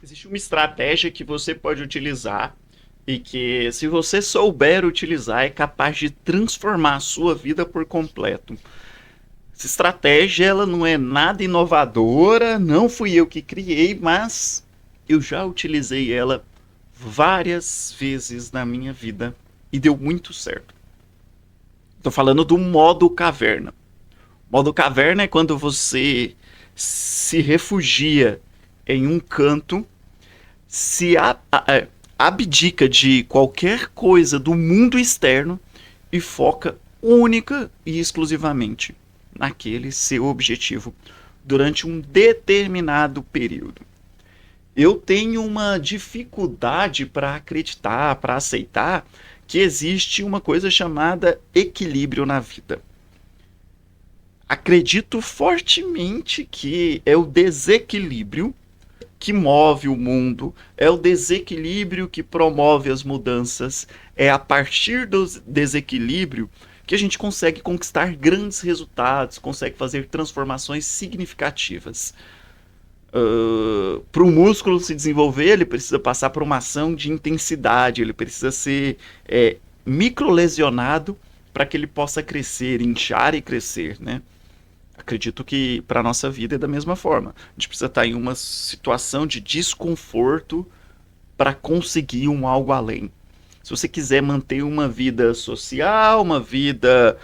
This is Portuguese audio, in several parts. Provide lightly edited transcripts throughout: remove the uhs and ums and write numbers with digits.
Existe uma estratégia que você pode utilizar e que, se você souber utilizar, é capaz de transformar a sua vida por completo. Essa estratégia ela não é nada inovadora, não fui eu que criei, mas eu já utilizei ela várias vezes na minha vida e deu muito certo. Estou falando do modo caverna. Modo caverna é quando você se refugia em um canto, se abdica de qualquer coisa do mundo externo e foca única e exclusivamente naquele seu objetivo durante um determinado período. Eu tenho uma dificuldade para acreditar, para aceitar que existe uma coisa chamada equilíbrio na vida. Acredito fortemente que é o desequilíbrio que move o mundo, é o desequilíbrio que promove as mudanças, é a partir do desequilíbrio que a gente consegue conquistar grandes resultados, consegue fazer transformações significativas. Para o músculo se desenvolver, ele precisa passar por uma ação de intensidade, ele precisa ser microlesionado para que ele possa crescer, inchar e crescer, né? Acredito que para a nossa vida é da mesma forma. A gente precisa estar em uma situação de desconforto para conseguir um algo além. Se você quiser manter uma vida social, uma vida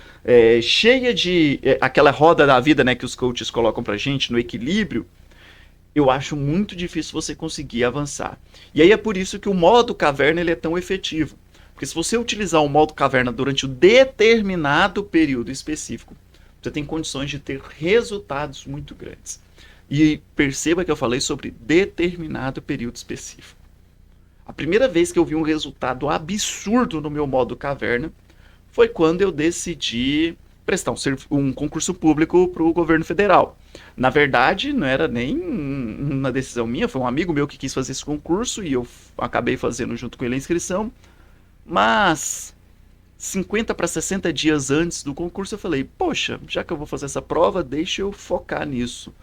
cheia de aquela roda da vida, né, que os coaches colocam para gente no equilíbrio, eu acho muito difícil você conseguir avançar. E aí é por isso que o modo caverna ele é tão efetivo. Porque se você utilizar o modo caverna durante um determinado período específico, você tem condições de ter resultados muito grandes. E perceba que eu falei sobre determinado período específico. A primeira vez que eu vi um resultado absurdo no meu modo caverna foi quando eu decidi prestar um concurso público para o governo federal. Na verdade, não era nem uma decisão minha, foi um amigo meu que quis fazer esse concurso e eu acabei fazendo junto com ele a inscrição. Mas 50 para 60 dias antes do concurso eu falei, poxa, já que eu vou fazer essa prova, deixa eu focar nisso.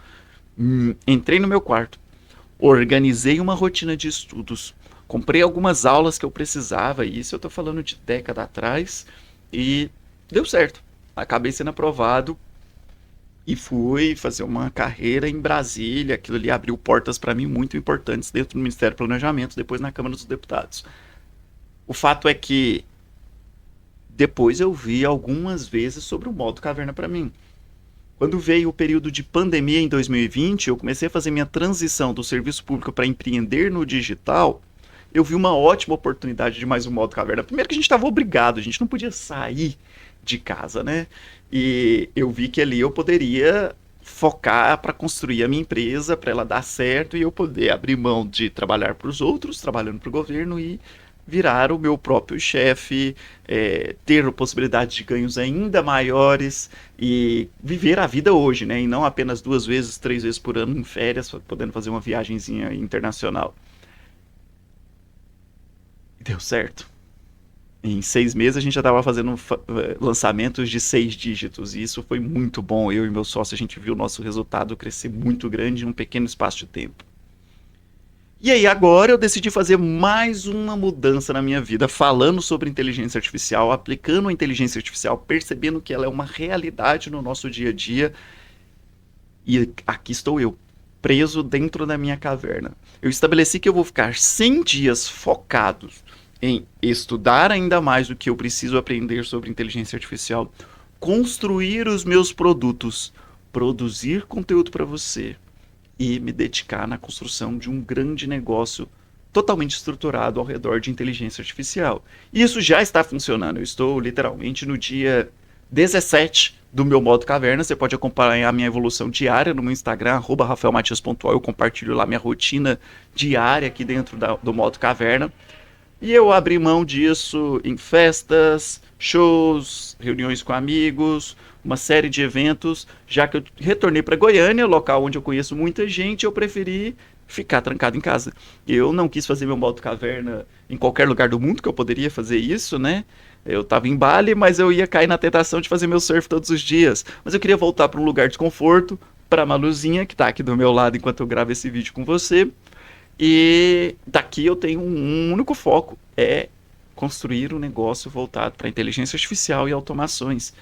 Entrei no meu quarto, organizei uma rotina de estudos, comprei algumas aulas que eu precisava, e isso eu tô falando de década atrás, e deu certo. Acabei sendo aprovado e fui fazer uma carreira em Brasília. Aquilo ali abriu portas para mim muito importantes dentro do Ministério do Planejamento, depois na Câmara dos Deputados. O fato é que depois eu vi algumas vezes sobre o modo caverna para mim. Quando veio o período de pandemia em 2020, eu comecei a fazer minha transição do serviço público para empreender no digital. Eu vi uma ótima oportunidade de mais um modo caverna. Primeiro que a gente estava obrigado, a gente não podia sair de casa, né? E eu vi que ali eu poderia focar para construir a minha empresa, para ela dar certo e eu poder abrir mão de trabalhar para os outros, trabalhando para o governo e virar o meu próprio chefe, ter possibilidades de ganhos ainda maiores e viver a vida hoje, né? E não apenas 2 vezes, 3 vezes por ano em férias, podendo fazer uma viagenzinha internacional. E deu certo. Em 6 meses a gente já estava fazendo lançamentos de 6 dígitos e isso foi muito bom. Eu e meu sócio a gente viu o nosso resultado crescer muito grande em um pequeno espaço de tempo. E aí agora eu decidi fazer mais uma mudança na minha vida, falando sobre inteligência artificial, aplicando a inteligência artificial, percebendo que ela é uma realidade no nosso dia a dia. E aqui estou eu, preso dentro da minha caverna. Eu estabeleci que eu vou ficar 100 dias focados em estudar ainda mais o que eu preciso aprender sobre inteligência artificial, construir os meus produtos, produzir conteúdo para você e me dedicar na construção de um grande negócio totalmente estruturado ao redor de inteligência artificial. E isso já está funcionando. Eu estou literalmente no dia 17 do meu modo caverna. Você pode acompanhar a minha evolução diária no meu Instagram, @rafaelmatias.ol. Eu compartilho lá minha rotina diária aqui dentro do modo caverna. E eu abri mão disso em festas, shows, reuniões com amigos, uma série de eventos. Já que eu retornei para Goiânia, local onde eu conheço muita gente, eu preferi ficar trancado em casa. Eu não quis fazer meu modo caverna em qualquer lugar do mundo que eu poderia fazer isso, né? Eu estava em Bali, mas eu ia cair na tentação de fazer meu surf todos os dias. Mas eu queria voltar para um lugar de conforto, para a Maluzinha, que está aqui do meu lado enquanto eu gravo esse vídeo com você. E daqui eu tenho um único foco, é construir um negócio voltado para inteligência artificial e automações,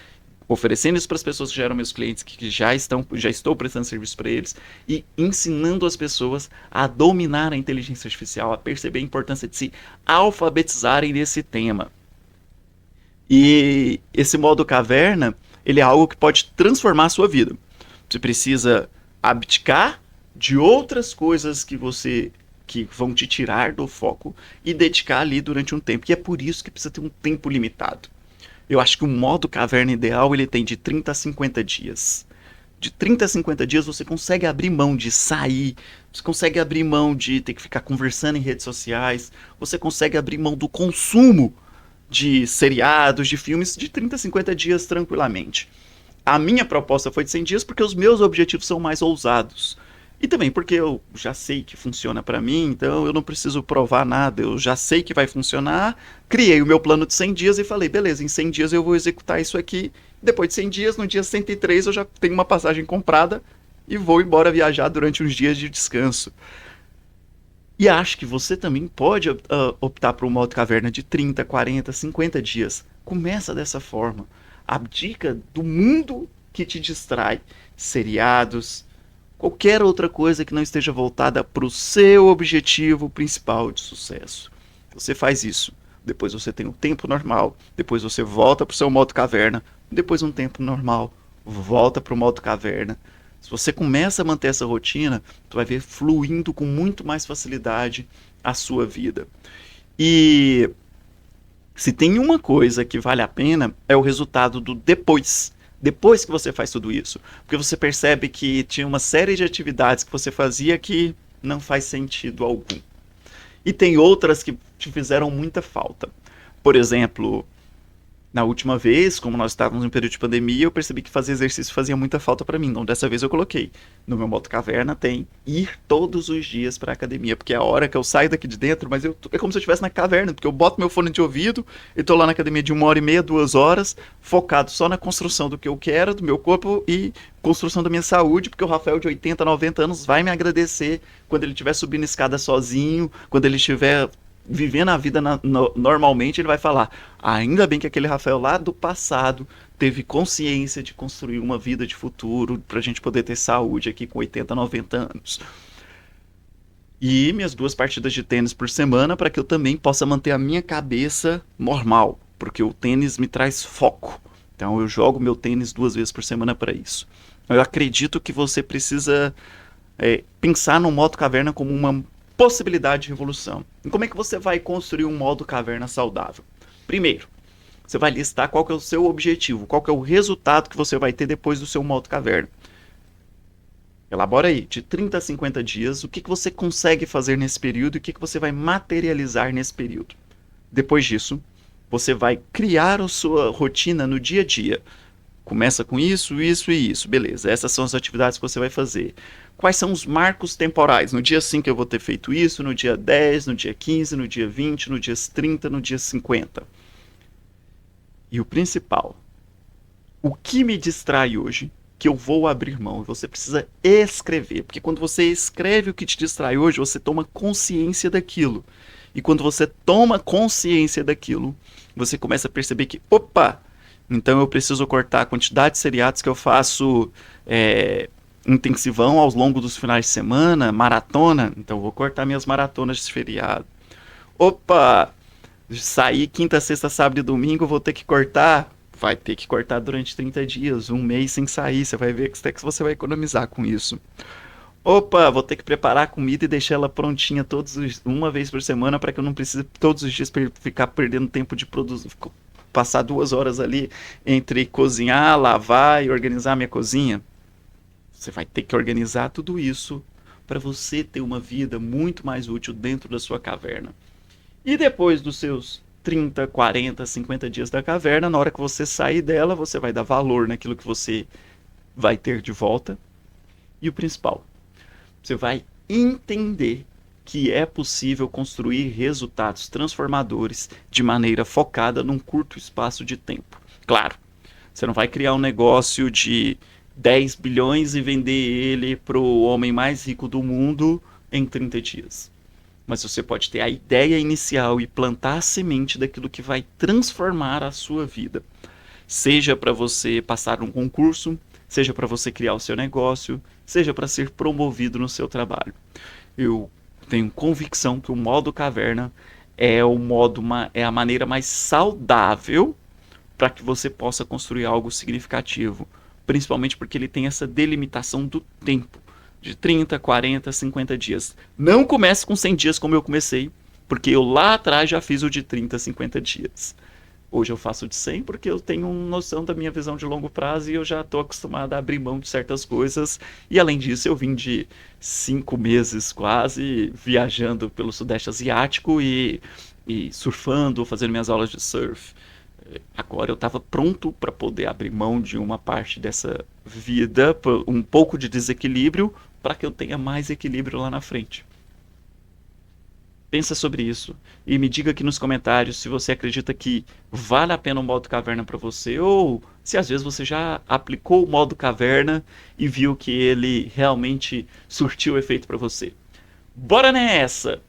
oferecendo isso para as pessoas que já eram meus clientes, que já estou prestando serviço para eles, e ensinando as pessoas a dominar a inteligência artificial, a perceber a importância de se alfabetizarem nesse tema. E esse modo caverna, ele é algo que pode transformar a sua vida. Você precisa abdicar de outras coisas que vão te tirar do foco e dedicar ali durante um tempo. E é por isso que precisa ter um tempo limitado. Eu acho que o modo caverna ideal ele tem de 30 a 50 dias. De 30 a 50 dias você consegue abrir mão de sair, você consegue abrir mão de ter que ficar conversando em redes sociais, você consegue abrir mão do consumo de seriados, de filmes, de 30 a 50 dias tranquilamente. A minha proposta foi de 100 dias porque os meus objetivos são mais ousados. E também porque eu já sei que funciona para mim, então eu não preciso provar nada, eu já sei que vai funcionar. Criei o meu plano de 100 dias e falei, beleza, em 100 dias eu vou executar isso aqui. Depois de 100 dias, no dia 103 eu já tenho uma passagem comprada e vou embora viajar durante uns dias de descanso. E acho que você também pode optar por um modo caverna de 30, 40, 50 dias. Começa dessa forma. Abdica do mundo que te distrai. Seriados, qualquer outra coisa que não esteja voltada para o seu objetivo principal de sucesso. Você faz isso. Depois você tem um tempo normal. Depois você volta para o seu modo caverna. Depois um tempo normal. Volta para o modo caverna. Se você começa a manter essa rotina, tu vai ver fluindo com muito mais facilidade a sua vida. E se tem uma coisa que vale a pena, é o resultado do depois. Depois que você faz tudo isso. Porque você percebe que tinha uma série de atividades que você fazia que não faz sentido algum. E tem outras que te fizeram muita falta. Por exemplo, na última vez, como nós estávamos em um período de pandemia, eu percebi que fazer exercício fazia muita falta para mim. Então, dessa vez eu coloquei. No meu modo caverna tem ir todos os dias para a academia, porque é a hora que eu saio daqui de dentro, mas é como se eu estivesse na caverna, porque eu boto meu fone de ouvido e tô lá na academia de 1 hora e meia, 2 horas, focado só na construção do que eu quero, do meu corpo e construção da minha saúde, porque o Rafael de 80, 90 anos vai me agradecer quando ele estiver subindo escada sozinho, quando ele estiver vivendo a vida normalmente, ele vai falar: ainda bem que aquele Rafael lá do passado teve consciência de construir uma vida de futuro pra gente poder ter saúde aqui com 80, 90 anos. E minhas 2 partidas de tênis por semana para que eu também possa manter a minha cabeça normal, porque o tênis me traz foco. Então eu jogo meu tênis 2 vezes por semana para isso. Eu acredito que você precisa pensar no modo caverna como uma possibilidade de revolução. E como é que você vai construir um modo caverna saudável? Primeiro, você vai listar qual que é o seu objetivo, qual que é o resultado que você vai ter depois do seu modo caverna. Elabora aí, de 30 a 50 dias, o que você consegue fazer nesse período e o que você vai materializar nesse período. Depois disso, você vai criar a sua rotina no dia a dia. Começa com isso, isso e isso. Beleza, essas são as atividades que você vai fazer. Quais são os marcos temporais? No dia 5 eu vou ter feito isso, no dia 10, no dia 15, no dia 20, no dia 30, no dia 50. E o principal, o que me distrai hoje, que eu vou abrir mão? Você precisa escrever, porque quando você escreve o que te distrai hoje, você toma consciência daquilo. E quando você toma consciência daquilo, você começa a perceber que, opa, então eu preciso cortar a quantidade de seriados que eu faço intensivão ao longo dos finais de semana, maratona, então eu vou cortar minhas maratonas de feriado. Opa, sair quinta, sexta, sábado e domingo, vou ter que cortar. Vai ter que cortar durante 30 dias, um mês sem sair. Você vai ver que você vai economizar com isso. Opa, vou ter que preparar a comida e deixar ela prontinha uma vez por semana para que eu não precise todos os dias ficar perdendo tempo de produzir, passar 2 horas ali entre cozinhar, lavar e organizar a minha cozinha. Você vai ter que organizar tudo isso para você ter uma vida muito mais útil dentro da sua caverna. E depois dos seus 30, 40, 50 dias da caverna, na hora que você sair dela, você vai dar valor naquilo que você vai ter de volta. E o principal, você vai entender que é possível construir resultados transformadores de maneira focada num curto espaço de tempo. Claro, você não vai criar um negócio de 10 bilhões e vender ele para o homem mais rico do mundo em 30 dias. mas você pode ter a ideia inicial e plantar a semente daquilo que vai transformar a sua vida. Seja para você passar um concurso, seja para você criar o seu negócio, seja para ser promovido no seu trabalho. Eu tenho convicção que o modo caverna é a maneira mais saudável para que você possa construir algo significativo, principalmente porque ele tem essa delimitação do tempo, de 30, 40, 50 dias. Não comece com 100 dias como eu comecei, porque eu lá atrás já fiz o de 30, 50 dias. Hoje eu faço de 100 porque eu tenho noção da minha visão de longo prazo e eu já estou acostumado a abrir mão de certas coisas. E além disso, eu vim de 5 meses quase viajando pelo Sudeste Asiático e surfando, fazendo minhas aulas de surf. Agora eu estava pronto para poder abrir mão de uma parte dessa vida, um pouco de desequilíbrio, para que eu tenha mais equilíbrio lá na frente. Pensa sobre isso e me diga aqui nos comentários se você acredita que vale a pena o modo caverna para você ou se às vezes você já aplicou o modo caverna e viu que ele realmente surtiu efeito para você. Bora nessa!